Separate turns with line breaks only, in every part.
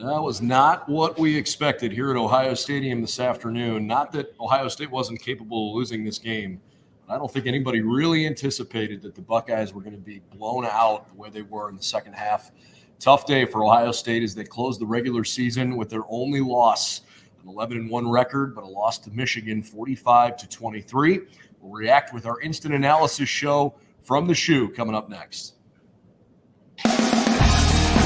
That was not what we expected here at Ohio Stadium this afternoon. Not that Ohio State wasn't capable of losing this game. I don't think anybody really anticipated that the Buckeyes were going to be blown out the way they were in the second half. Tough day for Ohio State as they closed the regular season with their only loss, an 11-1 record, but a loss to Michigan 45-23. We'll react with our instant analysis show from the shoe coming up next.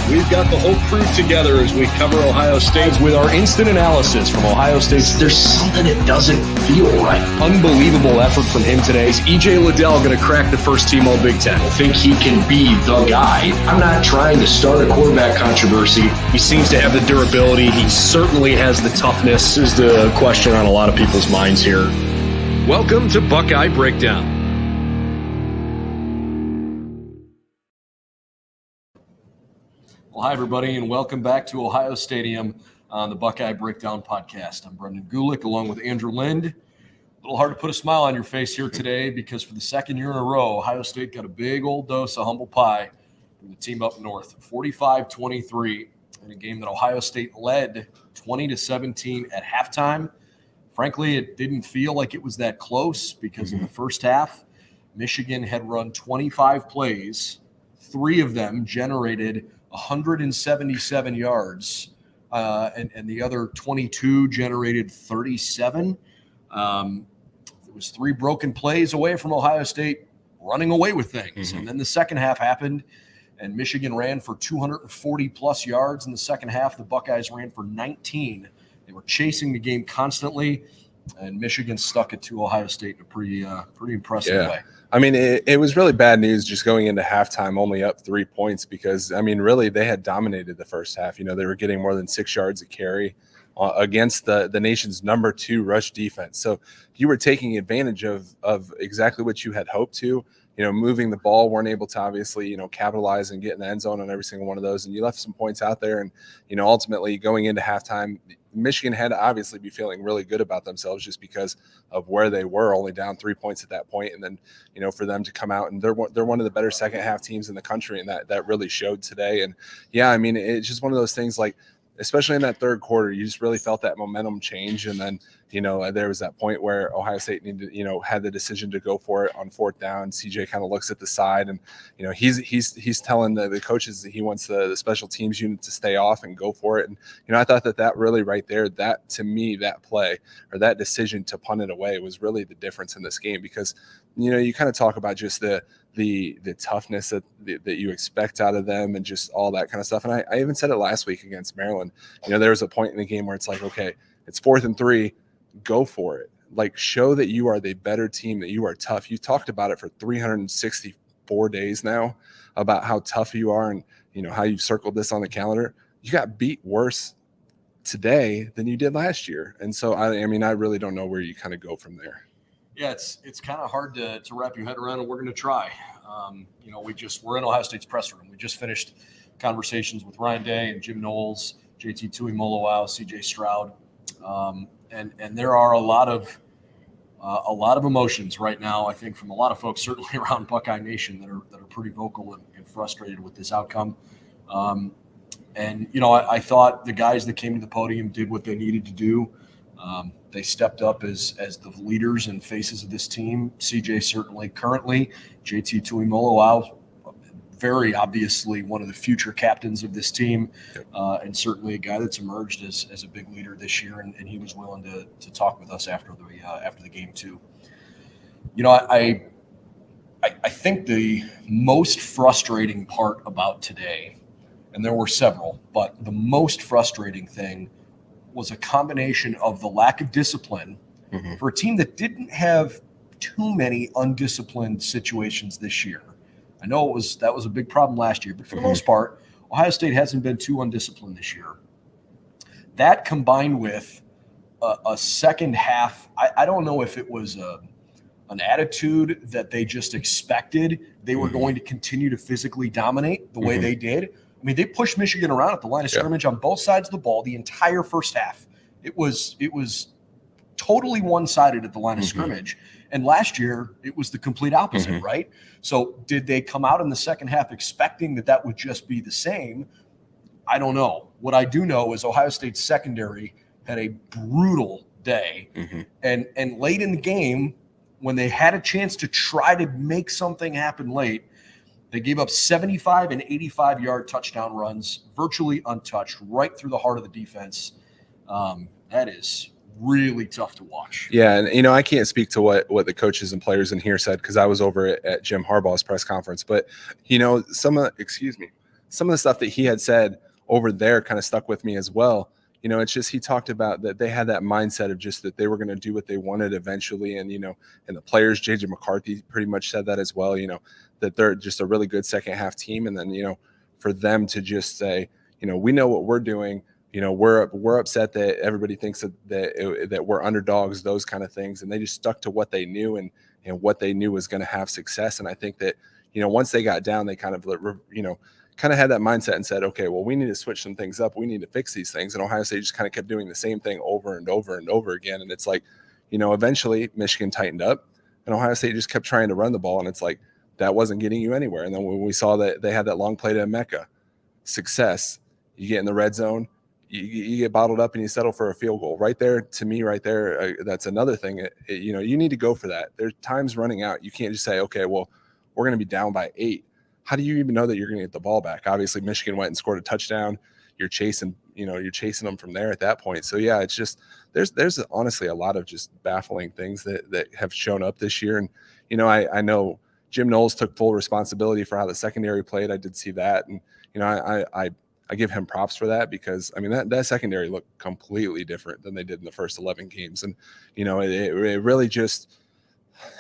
We've got the whole crew together as we cover Ohio State with our instant analysis from Ohio State.
There's something that doesn't feel right.
Unbelievable effort from him today. Is E.J. Liddell going to crack the first team All-Big Ten?
I think he can be the guy. I'm not trying to start a quarterback controversy.
He seems to have the durability. He certainly has the toughness. This is the question on a lot of people's minds here. Welcome to Buckeye Breakdown. Well, hi, everybody, and welcome back to Ohio Stadium on the Buckeye Breakdown podcast. I'm Brendan Gulick along with Andrew Lind. A little hard to put a smile on your face here today because for the second year in a row, Ohio State got a big old dose of humble pie from the team up north, 45-23, in a game that Ohio State led 20-17 at halftime. Frankly, it didn't feel like it was that close because in the first half, Michigan had run 25 plays. 3 of them generated 177 yards, and the other 22 generated 37. It was 3 broken plays away from Ohio State running away with things. And then the second half happened, and Michigan ran for 240-plus yards in the second half. The Buckeyes ran for 19. They were chasing the game constantly, and Michigan stuck it to Ohio State in a pretty impressive way.
I mean, it was really bad news just going into halftime, only up 3 points because, I mean, really they had dominated the first half. You know, they were getting more than 6 yards a carry against the nation's number 2 rush defense. So you were taking advantage of exactly what you had hoped to. You know, moving the ball, weren't able to obviously, capitalize and get in the end zone on every single one of those. And you left some points out there. And, ultimately going into halftime, Michigan had to obviously be feeling really good about themselves just because of where they were, only down 3 points at that point. And then, for them to come out and they're one of the better second half teams in the country. And that really showed today. And yeah, I mean, it's just one of those things like, especially in that third quarter, you just really felt that momentum change. And then, there was that point where Ohio State needed, had the decision to go for it on 4th down. CJ kind of looks at the side and, he's telling the coaches that he wants the special teams unit to stay off and go for it. And, I thought that really right there, that to me, that play or that decision to punt it away was really the difference in this game because, you kind of talk about just the toughness that you expect out of them and just all that kind of stuff. And I even said it last week against Maryland. There was a point in the game where it's like, okay, it's 4th and 3, go for it. Like, show that you are the better team, that you are tough. You talked about it for 364 days now about how tough you are and, how you've circled this on the calendar. You got beat worse today than you did last year. And so, I really don't know where you kind of go from there.
Yeah, it's kind of hard to wrap your head around, and we're going to try. We're in Ohio State's press room. We just finished conversations with Ryan Day and Jim Knowles, JT Tuimoloau, CJ Stroud, and there are a lot of emotions right now. I think from a lot of folks, certainly around Buckeye Nation, that are pretty vocal and frustrated with this outcome. I thought the guys that came to the podium did what they needed to do. They stepped up as the leaders and faces of this team. CJ certainly currently, JT Tuimoloau, very obviously one of the future captains of this team, and certainly a guy that's emerged as a big leader this year, and he was willing to talk with us after the game too. I think the most frustrating part about today, and there were several, but the most frustrating thing was a combination of the lack of discipline for a team that didn't have too many undisciplined situations this year. I know that was a big problem last year, but for the most part, Ohio State hasn't been too undisciplined this year. That combined with a second half, I don't know if it was an attitude that they just expected they were going to continue to physically dominate the way they did. I mean, they pushed Michigan around at the line of scrimmage on both sides of the ball the entire first half. It was totally one-sided at the line of scrimmage. And last year, it was the complete opposite, right? So did they come out in the second half expecting that would just be the same? I don't know. What I do know is Ohio State's secondary had a brutal day. And late in the game, when they had a chance to try to make something happen late, they gave up 75 and 85-yard touchdown runs, virtually untouched, right through the heart of the defense. That is really tough to watch.
Yeah, and I can't speak to what the coaches and players in here said because I was over at Jim Harbaugh's press conference. But some of the stuff that he had said over there kind of stuck with me as well. It's just he talked about that they had that mindset of just that they were going to do what they wanted eventually, and and the players, JJ McCarthy, pretty much said that as well. That they're just a really good second half team, and then for them to just say, we know what we're doing. We're upset that everybody thinks that we're underdogs, those kind of things, and they just stuck to what they knew and what they knew was going to have success. And I think that once they got down, they kind of had that mindset and said, okay, well, we need to switch some things up. We need to fix these things. And Ohio State just kind of kept doing the same thing over and over and over again. And it's like, eventually Michigan tightened up, and Ohio State just kept trying to run the ball, and it's like that wasn't getting you anywhere. And then when we saw that they had that long play to Emeka, success, you get in the red zone. You get bottled up and you settle for a field goal right there. To me, right there, that's another thing. You need to go for that. There's times running out. You can't just say, okay, well, we're going to be down by 8. How do you even know that you're going to get the ball back? Obviously, Michigan went and scored a touchdown. You're chasing them from there at that point. So yeah, it's just there's honestly a lot of just baffling things that have shown up this year. And I know Jim Knowles took full responsibility for how the secondary played. I did see that, and I give him props for that because that secondary looked completely different than they did in the first 11 games. And, it really just,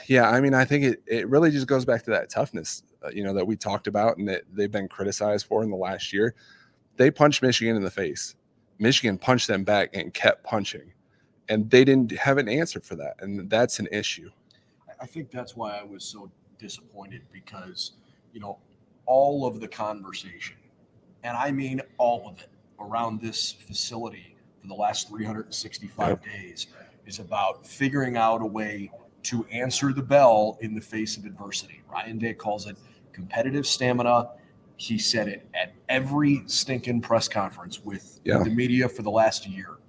I think it really just goes back to that toughness, that we talked about and that they've been criticized for in the last year. They punched Michigan in the face. Michigan punched them back and kept punching, and they didn't have an answer for that. And that's an issue.
I think that's why I was so disappointed because, all of the conversation, and I mean all of it, around this facility for the last 365 days is about figuring out a way to answer the bell in the face of adversity. Ryan Day calls it competitive stamina. He said it at every stinking press conference with the media for the last year.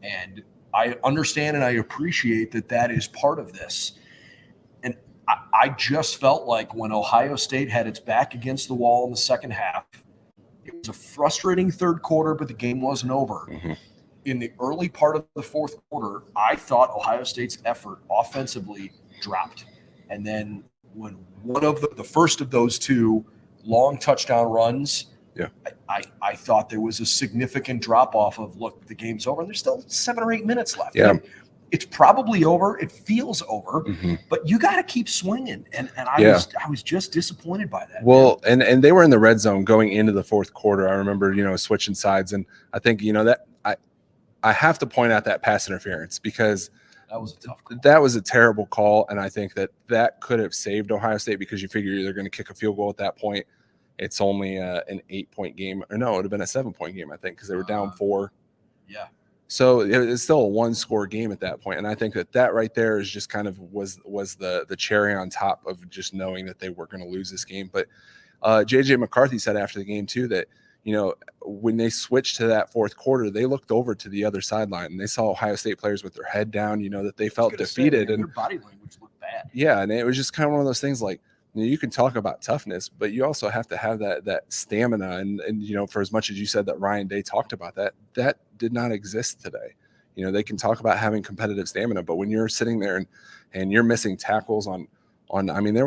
And I understand and I appreciate that is part of this. And I just felt like when Ohio State had its back against the wall in the second half, it was a frustrating third quarter, but the game wasn't over. In the early part of the fourth quarter, I thought Ohio State's effort offensively dropped. And then when one of the first of those two long touchdown runs, I thought there was a significant drop off of, look, the game's over. And there's still 7 or 8 minutes left.
Yeah.
It's probably over. It feels over, but you got to keep swinging. And I was just disappointed by that.
Well, and they were in the red zone going into the fourth quarter. I remember, switching sides. And I think, that I have to point out that pass interference because
that was a tough call.
That was a terrible call. And I think that could have saved Ohio State because you figure they're going to kick a field goal at that point. It's only an 8-point game. Or no, it would have been a 7-point game, I think, because they were down 4.
Yeah.
So it's still a 1-score game at that point. And I think that right there is just kind of was the cherry on top of just knowing that they were going to lose this game. But JJ McCarthy said after the game too that, when they switched to that fourth quarter, they looked over to the other sideline and they saw Ohio State players with their head down, that they felt defeated. And
their body language looked bad.
Yeah. And it was just kind of one of those things like, you can talk about toughness, but you also have to have that stamina. And for as much as you said that Ryan Day talked about that did not exist today. They can talk about having competitive stamina, but when you're sitting there and you're missing tackles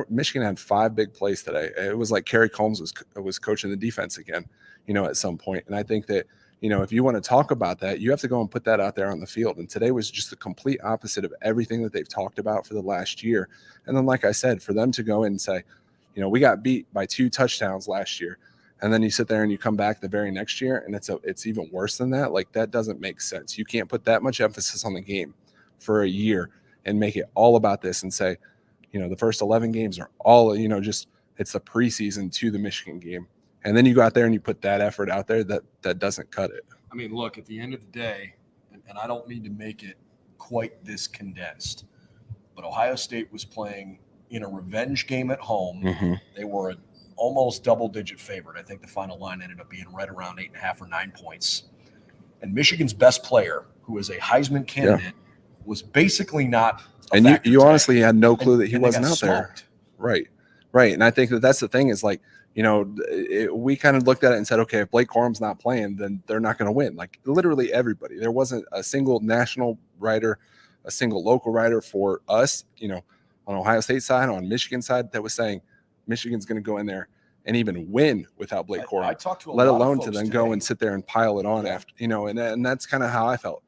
Michigan had 5 big plays today. It was like Kerry Combs was coaching the defense again, at some point. And I think that, if you want to talk about that, you have to go and put that out there on the field. And today was just the complete opposite of everything that they've talked about for the last year. And then, like I said, for them to go in and say, we got beat by 2 touchdowns last year. And then you sit there and you come back the very next year and it's even worse than that. Like, that doesn't make sense. You can't put that much emphasis on the game for a year and make it all about this and say, the first 11 games are all, it's the preseason to the Michigan game. And then you go out there and you put that effort out there that doesn't cut it.
Look, at the end of the day, and I don't mean to make it quite this condensed, but Ohio State was playing in a revenge game at home. They were a almost double-digit favorite. I think the final line ended up being right around 8.5 or 9 points. And Michigan's best player, who is a Heisman candidate, was basically not a
and
factor
you
today.
honestly had no clue that he
and they
wasn't
got
out there.
smoked.
Right. And I think that's the thing is like, we kind of looked at it and said, okay, if Blake Corum's not playing, then they're not going to win. Like literally everybody. There wasn't a single national writer, a single local writer for us, on Ohio State side, on Michigan side, that was saying Michigan's going to go in there and even win without Blake Corum.
I talked to a
let
lot of
alone
folks
to then
today.
go and sit there and pile it on after, and that's kind of how I felt.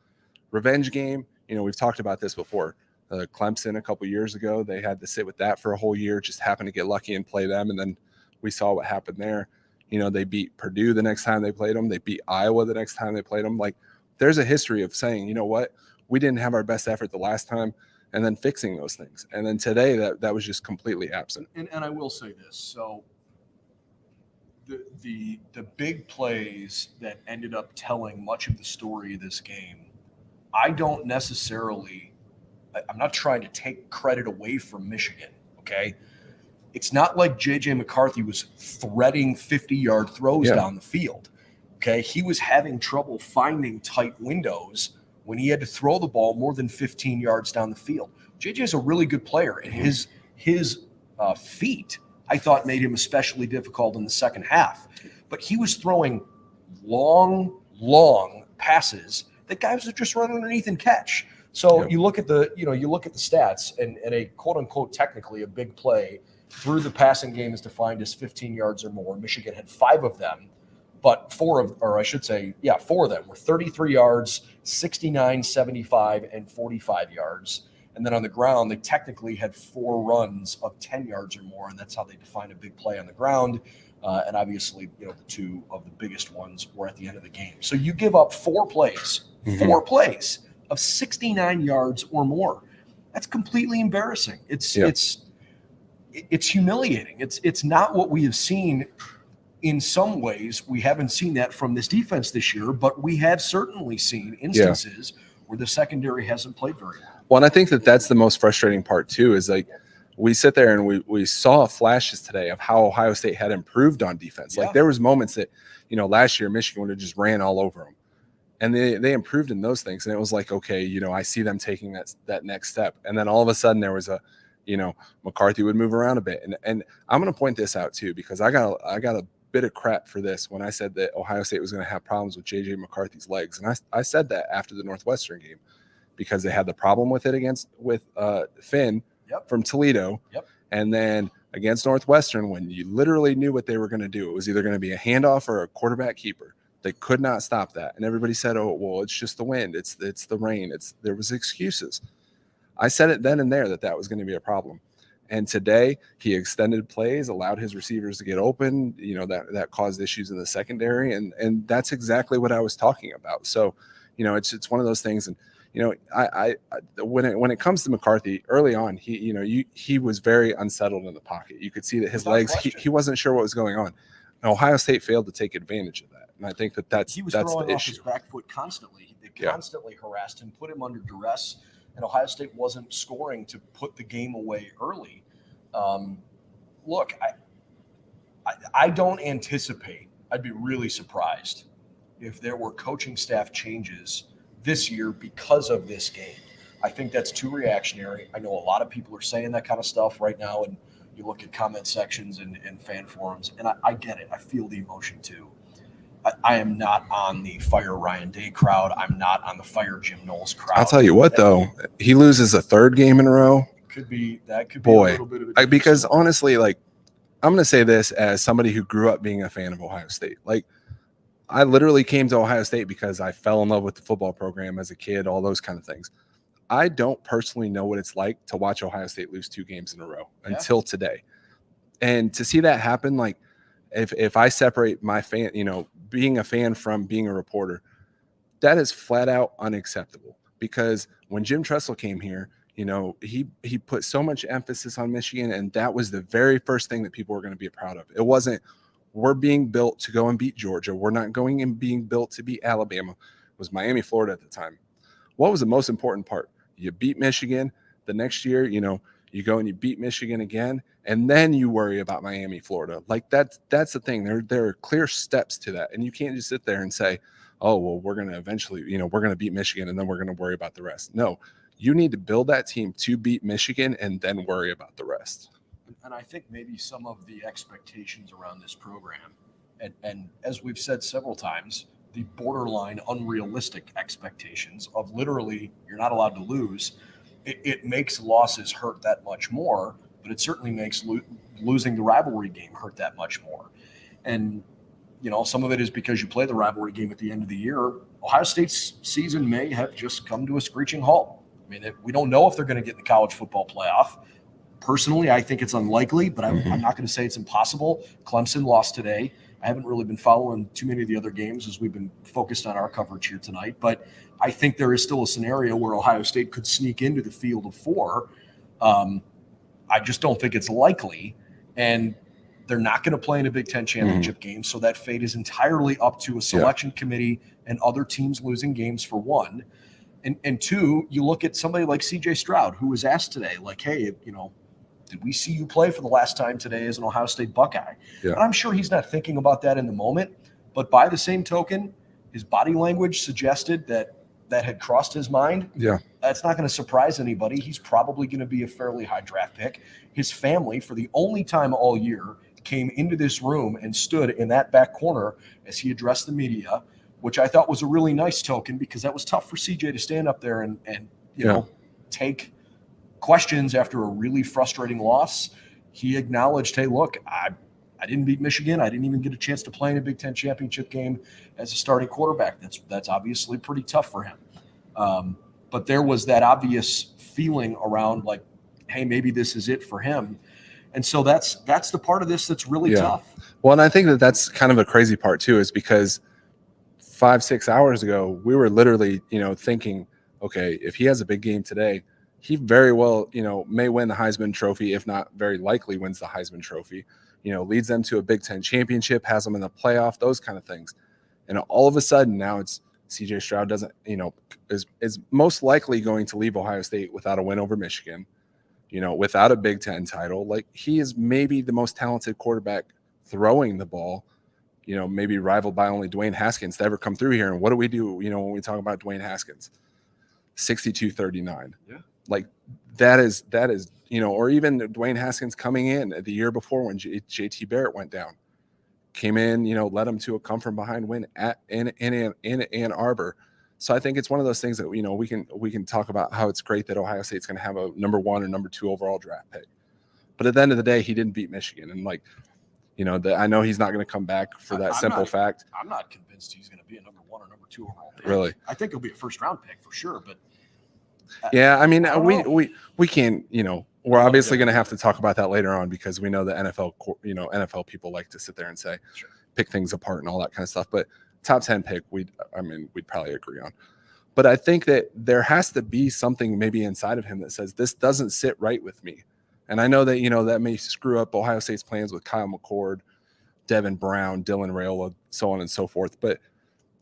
Revenge game. We've talked about this before. Clemson a couple years ago, they had to sit with that for a whole year, just happened to get lucky and play them. And then we saw what happened there. They beat Purdue the next time they played them. They beat Iowa the next time they played them. Like there's a history of saying, you know what, we didn't have our best effort the last time, and then fixing those things. And then today that was just completely absent.
And I will say this. So the big plays that ended up telling much of the story of this game, I'm not trying to take credit away from Michigan, okay? It's not like J.J. McCarthy was threading 50-yard throws down the field, okay? He was having trouble finding tight windows when he had to throw the ball more than 15 yards down the field. J.J. is a really good player, and his feet, I thought, made him especially difficult in the second half. But he was throwing long passes that guys would just run underneath and catch. So you look at the stats, and a quote unquote technically a big play through the passing game is defined as 15 yards or more. Michigan had 5 of them, but 4 of them were 33 yards, 69, 75, and 45 yards. And then on the ground, they technically had 4 runs of 10 yards or more, and that's how they define a big play on the ground. And obviously, the 2 of the biggest ones were at the end of the game. So you give up 4 plays of 69 yards or more. That's completely embarrassing. It's humiliating. It's not what we have seen. In some ways, we haven't seen that from this defense this year, but we have certainly seen instances where the secondary hasn't played very well.
Well, and I think that's the most frustrating part too, is like we sit there and we saw flashes today of how Ohio State had improved on defense. Like there was moments that, last year Michigan would have just ran all over them. And they improved in those things. And it was like, okay, I see them taking that next step. And then all of a sudden there was a, McCarthy would move around a bit. And I'm going to point this out too, because I got a bit of crap for this when I said that Ohio State was going to have problems with J.J. McCarthy's legs. And I said that after the Northwestern game because they had the problem with it with Finn from Toledo. And then against Northwestern, when you literally knew what they were going to do, it was either going to be a handoff or a quarterback keeper. They could not stop that. And everybody said, oh, well, it's just the wind. It's the rain. There was excuses. I said it then and there that was going to be a problem. And today he extended plays, allowed his receivers to get open, that caused issues in the secondary. And that's exactly what I was talking about. So, it's one of those things. And, I when it comes to McCarthy early on, he was very unsettled in the pocket. You could see that his legs, he wasn't sure what was going on. And Ohio State failed to take advantage of that. And I think that's
he was
that's
throwing
the
off
issue.
his back foot constantly. They constantly harassed him, put him under duress, and Ohio State wasn't scoring to put the game away early. Look, I don't anticipate. I'd be really surprised if there were coaching staff changes this year because of this game. I think that's too reactionary. I know a lot of people are saying that kind of stuff right now, and you look at comment sections and fan forums, and I get it. I feel the emotion too. I am not on the fire Ryan Day crowd. I'm not on the fire Jim Knowles crowd.
I'll tell you what, though, he loses a 3rd game in a row.
Could be a little bit of a
because honestly, like I'm going to say this as somebody who grew up being a fan of Ohio State. Like I literally came to Ohio State because I fell in love with the football program as a kid, all those kind of things. I don't personally know what it's like to watch Ohio State lose 2 games in a row until today. And to see that happen, like if I separate my fan, being a fan from being a reporter, that is flat out unacceptable. Because when Jim Tressel came here, he put so much emphasis on Michigan, and that was the very first thing that people were going to be proud of. It wasn't, we're being built to go and beat Georgia. We're not going and being built to beat Alabama. It was Miami, Florida at the time. What was the most important part? You beat Michigan. The next year, You go and you beat Michigan again, and then you worry about Miami, Florida. Like that's the thing. There are clear steps to that, and you can't just sit there and say, "Oh, well, we're going to eventually, we're going to beat Michigan, and then we're going to worry about the rest." No, you need to build that team to beat Michigan, and then worry about the rest.
And I think maybe some of the expectations around this program, and as we've said several times, the borderline unrealistic expectations of literally you're not allowed to lose. It makes losses hurt that much more, but it certainly makes losing the rivalry game hurt that much more. And, some of it is because you play the rivalry game at the end of the year. Ohio State's season may have just come to a screeching halt. I mean, we don't know if they're going to get in the college football playoff. Personally, I think it's unlikely, but I'm not going to say it's impossible. Clemson lost today. I haven't really been following too many of the other games as we've been focused on our coverage here tonight, but I think there is still a scenario where Ohio State could sneak into the field of four. I just don't think it's likely, and they're not going to play in a Big Ten championship game, so that fate is entirely up to a selection committee and other teams losing games, for one. And two, you look at somebody like C.J. Stroud, who was asked today, like, hey, did we see you play for the last time today as an Ohio State Buckeye?
Yeah.
And I'm sure he's not thinking about that in the moment, but by the same token, his body language suggested that had crossed his mind.
Yeah.
That's not going to surprise anybody. He's probably going to be a fairly high draft pick. His family, for the only time all year, came into this room and stood in that back corner as he addressed the media, which I thought was a really nice token, because that was tough for CJ to stand up there and take questions after a really frustrating loss. He acknowledged, hey, look, I didn't beat Michigan. I didn't even get a chance to play in a Big Ten championship game as a starting quarterback. That's obviously pretty tough for him. But there was that obvious feeling around, like, hey, maybe this is it for him. And so that's the part of this that's really tough.
Well, and I think that's kind of a crazy part too, is because 5-6 hours ago, we were literally, thinking, okay, if he has a big game today, he very well, may win the Heisman Trophy, if not very likely wins the Heisman Trophy, leads them to a Big Ten championship, has them in the playoff, those kind of things. And all of a sudden now it's CJ Stroud doesn't, is most likely going to leave Ohio State without a win over Michigan, without a Big Ten title. Like, he is maybe the most talented quarterback throwing the ball, maybe rivaled by only Dwayne Haskins to ever come through here. And what do we do, when we talk about Dwayne Haskins? 62-39. Yeah. Like that is, or even Dwayne Haskins coming in the year before when JT Barrett went down, came in, led him to a come from behind win in Ann Arbor. So I think it's one of those things that, we can talk about how it's great that Ohio State's going to have a number 1 or number 2 overall draft pick. But at the end of the day, he didn't beat Michigan. And I know he's not going to come back for that simple fact.
I'm not convinced he's going to be a number 1 or number 2 overall pick.
Really?
I think he'll be a first round pick for sure, but
yeah, I mean, we can't, we're obviously going to have to talk about that later on, because we know the NFL people like to sit there and say, pick things apart and all that kind of stuff. But top 10 pick, we'd probably agree on. But I think that there has to be something maybe inside of him that says, this doesn't sit right with me. And I know that, that may screw up Ohio State's plans with Kyle McCord, Devin Brown, Dylan Raiola, so on and so forth. But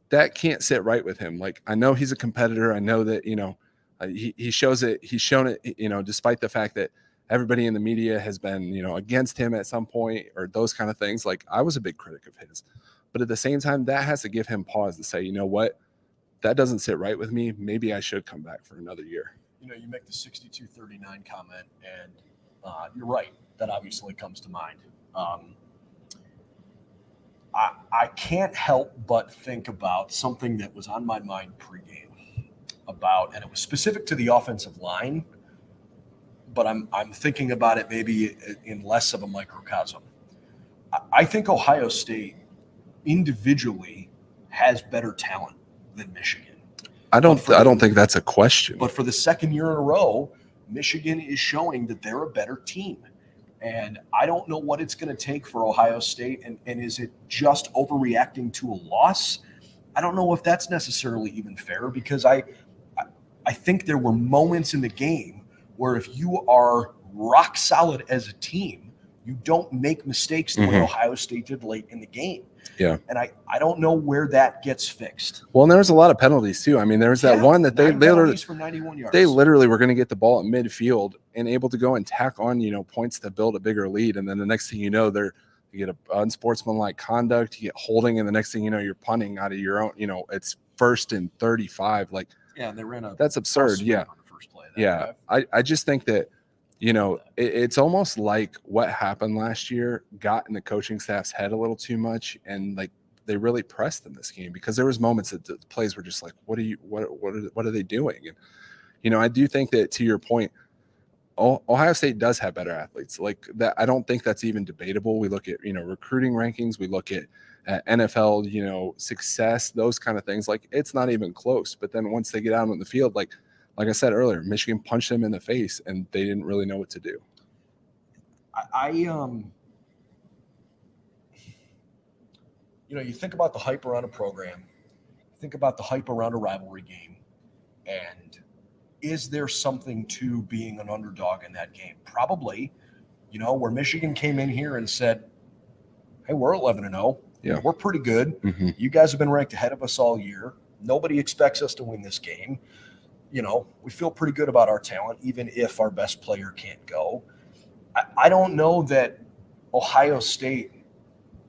that can't sit right with him. Like, I know he's a competitor. I know that, he shows it. He's shown it, despite the fact that everybody in the media has been, against him at some point or those kind of things. Like, I was a big critic of his. But at the same time, that has to give him pause to say, you know what, that doesn't sit right with me. Maybe I should come back for another year.
You make the 62-39 comment, and you're right. That obviously comes to mind. I can't help but think about something that was on my mind pregame and it was specific to the offensive line, but I'm thinking about it maybe in less of a microcosm. I think Ohio State individually has better talent than Michigan.
I don't think that's a question.
But for the second year in a row, Michigan is showing that they're a better team. And I don't know what it's going to take for Ohio State. And is it just overreacting to a loss? I don't know if that's necessarily even fair, because I think there were moments in the game where if you are rock solid as a team, You don't make mistakes the way Ohio State did late in the game.
Yeah.
And I don't know where that gets fixed.
Well, and there was a lot of penalties too. I mean, there was that one that they literally
for 91 yards.
They literally were going to get the ball at midfield and able to go and tack on, points to build a bigger lead. And then the next thing you know, you get a unsportsmanlike conduct, you get holding, and the next thing you know, you're punting out of your own, it's 1st and 35. Like,
yeah, they ran
that's absurd. Yeah.
On the first play
yeah. I just think that, it's almost like what happened last year got in the coaching staff's head a little too much. And like, they really pressed in this game because there was moments that the plays were just like, what are they doing? And, I do think that, to your point, Ohio State does have better athletes like that. I don't think that's even debatable. We look at, recruiting rankings, we look at NFL, success, those kind of things. Like, it's not even close. But then once they get out on the field, like I said earlier, Michigan punched them in the face and they didn't really know what to do.
You think about the hype around a program, think about the hype around a rivalry game, and is there something to being an underdog in that game? Probably, where Michigan came in here and said, hey, we're 11-0.
Yeah.
We're pretty good. You guys have been ranked ahead of us all year. Nobody expects us to win this game. We feel pretty good about our talent, even if our best player can't go. I don't know that Ohio State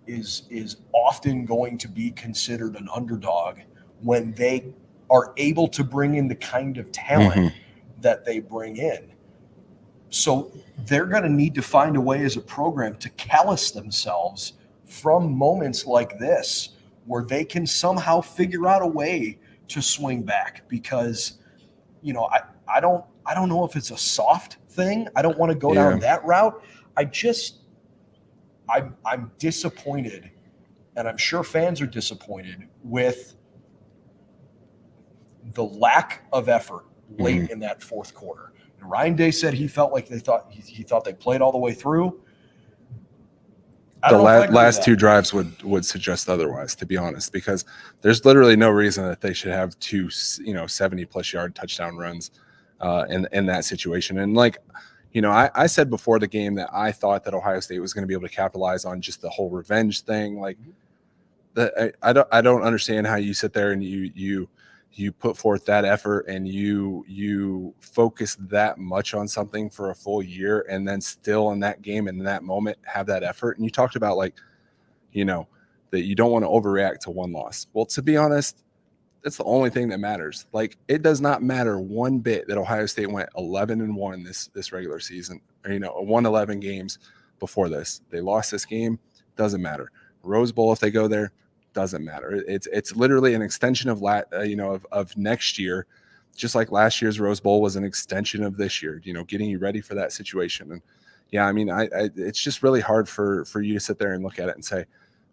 is often going to be considered an underdog when they are able to bring in the kind of talent that they bring in. So they're going to need to find a way as a program to callous themselves from moments like this where they can somehow figure out a way to swing back because, I don't know if it's a soft thing. I don't want to go down that route. I'm disappointed, and I'm sure fans are disappointed with the lack of effort late in that fourth quarter. And Ryan Day said he felt like he thought they played all the way through.
The last 2 drives would suggest otherwise, to be honest, because there's literally no reason that they should have 2, 70+ yard touchdown runs in that situation. And like, I said before the game that I thought that Ohio State was going to be able to capitalize on just the whole revenge thing. Like, I don't understand how you sit there and you put forth that effort and you focus that much on something for a full year and then still in that game and in that moment have that effort. And you talked about that you don't want to overreact to one loss. Well, to be honest, that's the only thing that matters. Like, it does not matter one bit that Ohio State went 11-1 this regular season, or won 11 games before this. They lost this game, doesn't matter. Rose Bowl, if they go there, doesn't matter. It's literally an extension of of next year, just like last year's Rose Bowl was an extension of this year. Getting you ready for that situation. And it's just really hard for you to sit there and look at it and say,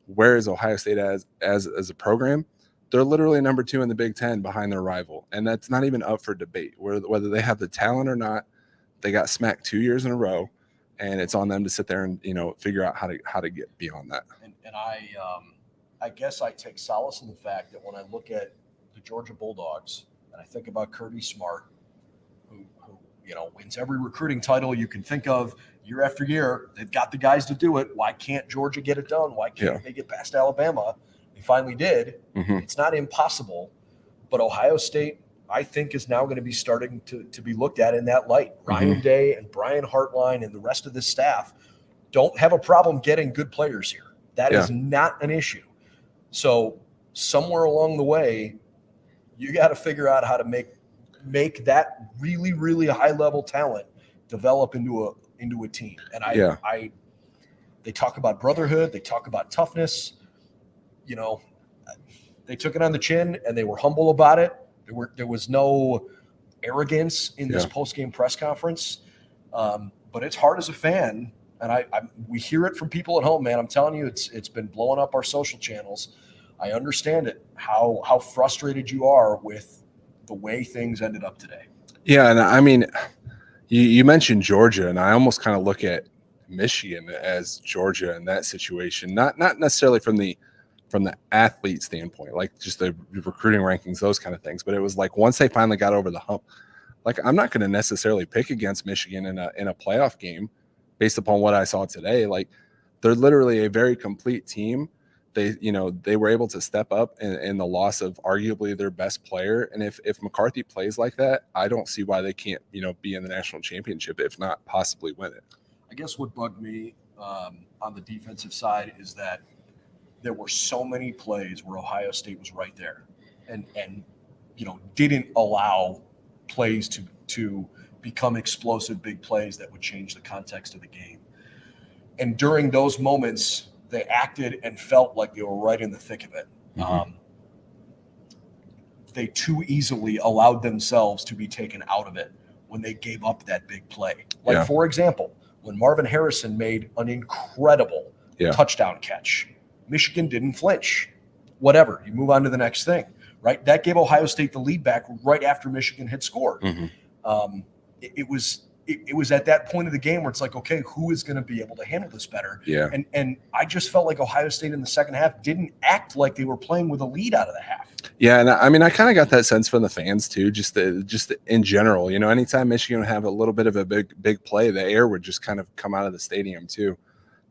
where is Ohio State as a program? They're literally number 2 in the Big Ten behind their rival, and that's not even up for debate. Whether they have the talent or not, they got smacked 2 years in a row, and it's on them to sit there and figure out how to get beyond that.
And I guess I take solace in the fact that when I look at the Georgia Bulldogs and I think about Kirby Smart, who wins every recruiting title you can think of year after year, they've got the guys to do it. Why can't Georgia get it done? Why can't they get past Alabama? They finally did. It's not impossible, but Ohio State, I think, is now going to be starting to be looked at in that light. Ryan Day and Brian Hartline and the rest of the staff don't have a problem getting good players here. That is not an issue. So somewhere along the way, you got to figure out how to make that really, really high level talent develop into a team. And they talk about brotherhood, they talk about toughness. They took it on the chin and they were humble about it. There was no arrogance in this post-game press conference. But it's hard as a fan, and we hear it from people at home, man. I'm telling you, it's been blowing up our social channels. I understand it, how frustrated you are with the way things ended up today. Yeah,
and I mean, you mentioned Georgia, and I almost kind of look at Michigan as Georgia in that situation, not necessarily from the athlete standpoint, like just the recruiting rankings, those kind of things. But it was like once they finally got over the hump, like I'm not going to necessarily pick against Michigan in a playoff game, but I mean, I think that Michigan, if they were to get to the point where based upon what I saw today, like they're literally a very complete team. They were able to step up in the loss of arguably their best player. And if McCarthy plays like that, I don't see why they can't, be in the national championship, if not possibly win it.
I guess what bugged me on the defensive side is that there were so many plays where Ohio State was right there and didn't allow plays to become explosive big plays that would change the context of the game. And during those moments, they acted and felt like they were right in the thick of it.
Mm-hmm.
They too easily allowed themselves to be taken out of it when they gave up that big play. Like, for example, when Marvin Harrison made an incredible touchdown catch, Michigan didn't flinch. Whatever, you move on to the next thing, right? That gave Ohio State the lead back right after Michigan had scored.
Mm-hmm.
It was at that point of the game where it's like, okay, who is going to be able to handle this better?
Yeah.
And I just felt like Ohio State in the second half didn't act like they were playing with a lead out of the half.
Yeah, and I mean, I kind of got that sense from the fans too, just in general. Anytime Michigan would have a little bit of a big play, the air would just kind of come out of the stadium too.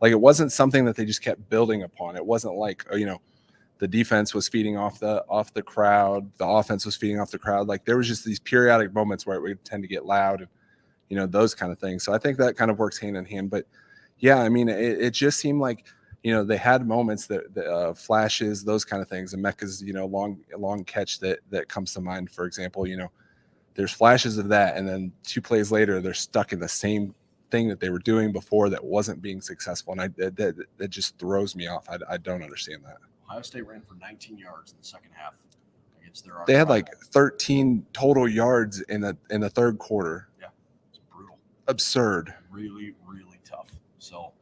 Like, it wasn't something that they just kept building upon. It wasn't like, the defense was feeding off the crowd, the offense was feeding off the crowd. Like, there was just these periodic moments where it would tend to get loud and those kind of things. So I think that kind of works hand in hand. But yeah, I mean, it just seemed like they had moments that flashes, those kind of things. And Mecca's long catch that comes to mind, for example. There's flashes of that, and then 2 plays later they're stuck in the same thing that they were doing before that wasn't being successful, and that just throws me off. I don't understand that.
Ohio State ran for 19 yards in the second half against their.
They had like 13 total yards in the third quarter.
Yeah, it's brutal,
absurd,
really, really tough. So,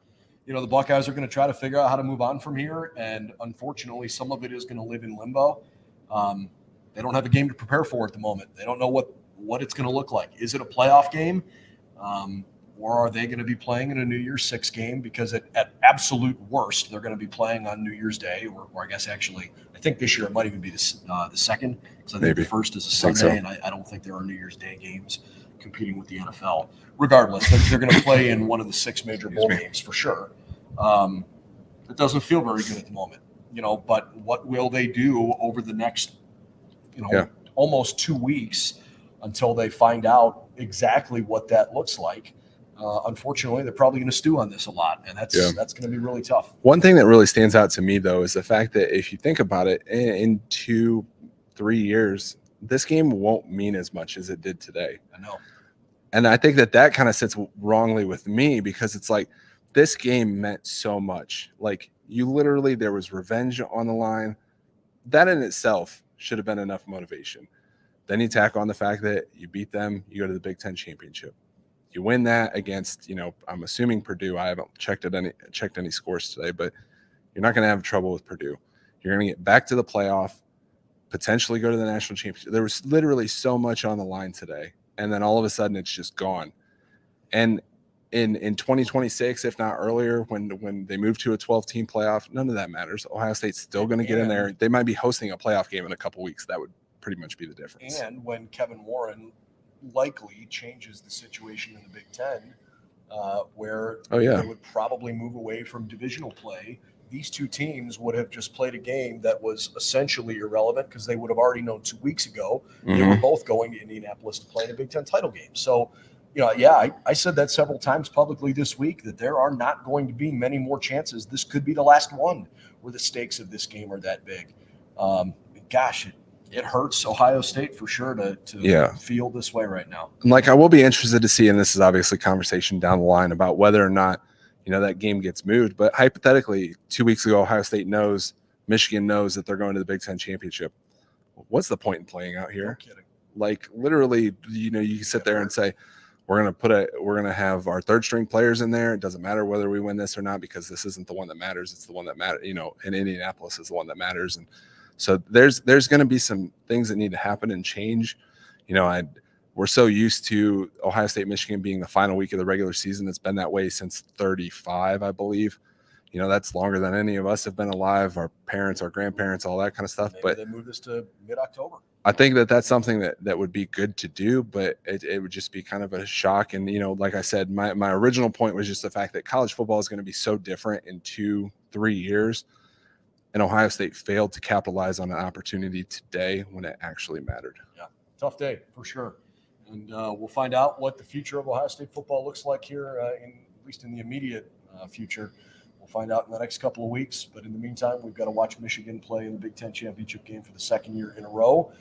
the Buckeyes are going to try to figure out how to move on from here, and unfortunately, some of it is going to live in limbo. They don't have a game to prepare for at the moment. They don't know what it's going to look like. Is it a playoff game? Or are they going to be playing in a New Year's Six game? Because at absolute worst, they're going to be playing on New Year's Day, or I guess actually, I think this year it might even be the second. Because I think the first is a Sunday, and I don't think there are New Year's Day games competing with the NFL. Regardless, they're going to play in one of the 6 major bowl games for sure. It doesn't feel very good at the moment, but what will they do over the next, almost 2 weeks until they find out exactly what that looks like? Unfortunately, they're probably going to stew on this a lot, and that's going to be really tough.
One thing that really stands out to me, though, is the fact that if you think about it, in 2-3 years, this game won't mean as much as it did today.
I know.
And I think that kind of sits wrongly with me, because it's like this game meant so much. Like, there was revenge on the line. That in itself should have been enough motivation. Then you tack on the fact that you beat them, you go to the Big Ten championship. You win that against, I'm assuming Purdue. I haven't checked any scores today, but you're not going to have trouble with Purdue. You're going to get back to the playoff, potentially go to the national championship. There was literally so much on the line today, and then all of a sudden it's just gone. And in 2026, if not earlier, when they move to a 12-team playoff, none of that matters. Ohio State's still going to get in there. They might be hosting a playoff game in a couple weeks. That would pretty much be the difference.
And when Kevin Warren likely changes the situation in the Big Ten, where they would probably move away from divisional play, these 2 teams would have just played a game that was essentially irrelevant, because they would have already known 2 weeks ago they were both going to Indianapolis to play in a Big Ten title game. So, I said that several times publicly this week, that there are not going to be many more chances. This could be the last one where the stakes of this game are that big. Gosh, it hurts Ohio State for sure to feel this way right now.
And I will be interested to see, and this is obviously conversation down the line about whether or not, that game gets moved. But hypothetically, 2 weeks ago, Ohio State knows, Michigan knows that they're going to the Big Ten championship. What's the point in playing out here?
No kidding.
Like, literally, you can sit there and say, we're going to have our 3rd string players in there. It doesn't matter whether we win this or not, because this isn't the one that matters. It's the one that matters. In Indianapolis is the one that matters. And so there's going to be some things that need to happen and change. We're so used to Ohio State, Michigan being the final week of the regular season. It's been that way since 35, I believe. That's longer than any of us have been alive, our parents, our grandparents, all that kind of stuff.
Maybe
But
they move this to mid-October.
I think that's something that would be good to do, but it would just be kind of a shock. And, like I said, my original point was just the fact that college football is going to be so different in 2-3 years. And Ohio State failed to capitalize on an opportunity today when it actually mattered.
Yeah, tough day for sure. And we'll find out what the future of Ohio State football looks like here, at least in the immediate future. We'll find out in the next couple of weeks. But in the meantime, we've got to watch Michigan play in the Big Ten championship game for the second year in a row,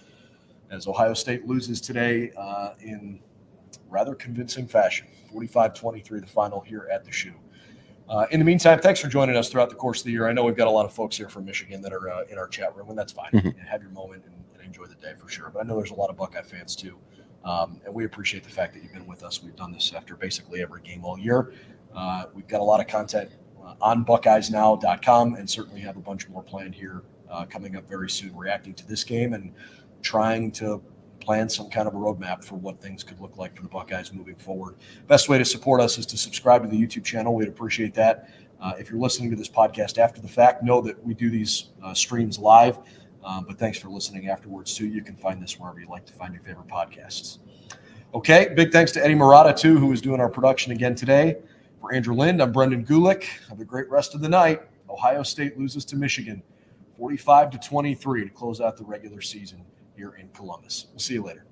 as Ohio State loses today in rather convincing fashion. 45-23, the final here at the Shoe. In the meantime, thanks for joining us throughout the course of the year. I know we've got a lot of folks here from Michigan that are in our chat room, and that's fine.
Mm-hmm.
Have your moment and enjoy the day for sure. But I know there's a lot of Buckeye fans too, and we appreciate the fact that you've been with us. We've done this after basically every game all year. We've got a lot of content on BuckeyesNow.com, and certainly have a bunch more planned here coming up very soon, reacting to this game and trying to plan some kind of a roadmap for what things could look like for the Buckeyes moving forward. Best way to support us is to subscribe to the YouTube channel. We'd appreciate that. If you're listening to this podcast after the fact, know that we do these streams live, but thanks for listening afterwards too. You can find this wherever you like to find your favorite podcasts. Okay, big thanks to Eddie Murata too, who is doing our production again today. For Andrew Lind, I'm Brendan Gulick. Have a great rest of the night. Ohio State loses to Michigan 45-23 to close out the regular season here in Columbus. We'll see you later.